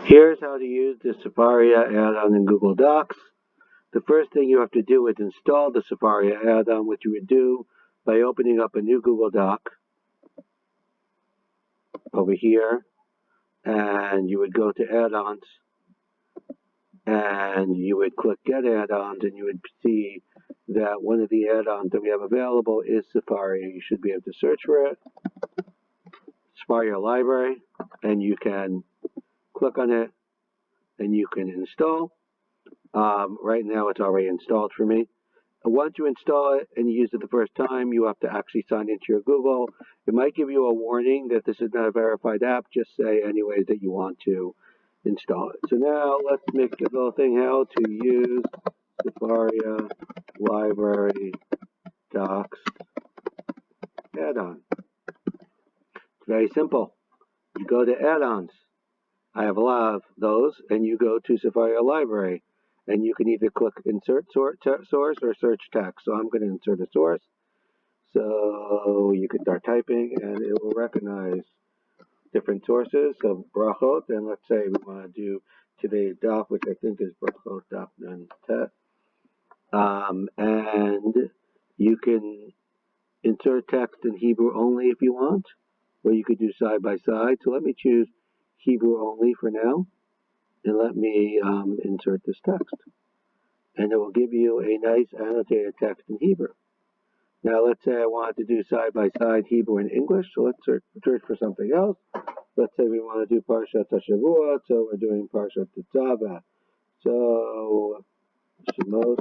Here's how to use the Sefaria add-on in Google Docs. The first thing you have to do is install the Sefaria add-on, which you would do by opening up a new Google Doc over here, and you would go to add-ons, and you would click Get Add-ons, and you would see that one of the add-ons that we have available is Sefaria. You should be able to search for it, Sefaria Library, and you can click on it, and you can install. Right now it's already installed for me. Once you install it and you use it the first time, you have to actually sign into your Google. It might give you a warning that this is not a verified app. Just say anyways that you want to install it. So now let's make a little thing how to use Sefaria Library Docs add-on. It's very simple. You go to add-ons. I have a lot of those, and you go to Sefaria Library. And you can either click Insert Source or Search Text. So I'm going to insert a source. So you can start typing, and it will recognize different sources of brachot. And let's say we want to do today's daf, which I think is brachot daf nun tet. And you can insert text in Hebrew only if you want, or you could do side by side. So let me choose Hebrew only for now. And let me insert this text. And it will give you a nice annotated text in Hebrew. Now let's say I wanted to do side-by-side Hebrew and English, so let's search for something else. Let's say we want to do Parshat HaShavua, so we're doing Parshat Tetzaveh. So, Shemot,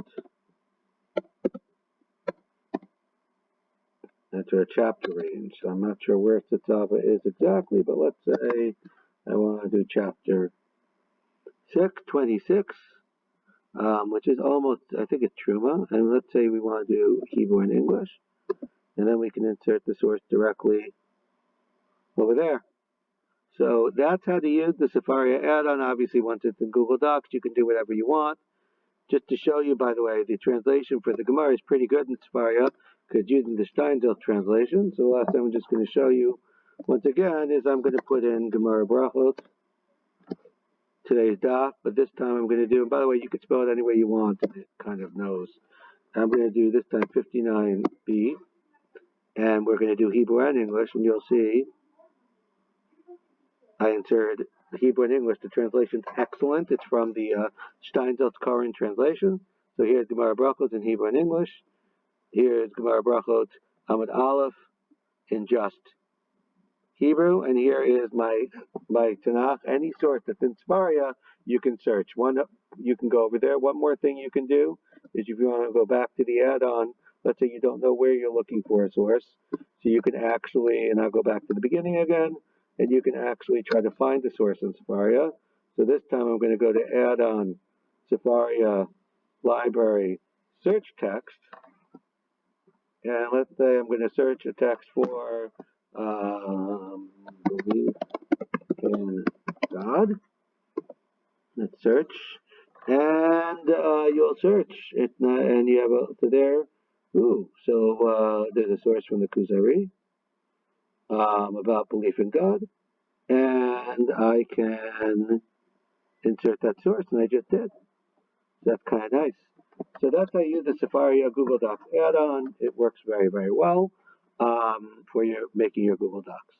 enter a chapter range. So I'm not sure where Tetzaveh is exactly, but let's say I want to do chapter 26, which is almost, I think it's Truma. And let's say we want to do Hebrew and English. And then we can insert the source directly over there. So that's how to use the Sefaria add-on. Obviously, once it's in Google Docs, you can do whatever you want. Just to show you, by the way, the translation for the Gemara is pretty good in Sefaria, because using the Steinsaltz translation. So the last time I'm just going to show you, once again, is I'm going to put in Gemara Brachot, today's daf, but this time I'm going to do, and by the way, you can spell it any way you want, and it kind of knows. I'm going to do this time 59b, and we're going to do Hebrew and English, and you'll see I inserted Hebrew and English. The translation's excellent. It's from the Steinsaltz Koren translation. So here's Gemara Brachot in Hebrew and English. Here's Gemara Brachot Amud Aleph in just Hebrew, and here is my Tanakh. Any source that's in Sefaria, you can search. You can go over there. One more thing you can do is if you want to go back to the add-on, let's say you don't know where you're looking for a source, so you can actually, and I'll go back to the beginning again, and you can actually try to find the source in Sefaria. So this time I'm going to go to add-on Sefaria Library Search Text, and let's say I'm going to search a text for belief in God. Let's search, and you'll search it, and you have to there. So there's a source from the Kuzari about belief in God, and I can insert that source, and I just did. That's kind of nice. So that's how you use the Sefaria Google Docs add-on. It works very, very well for making your Google Docs.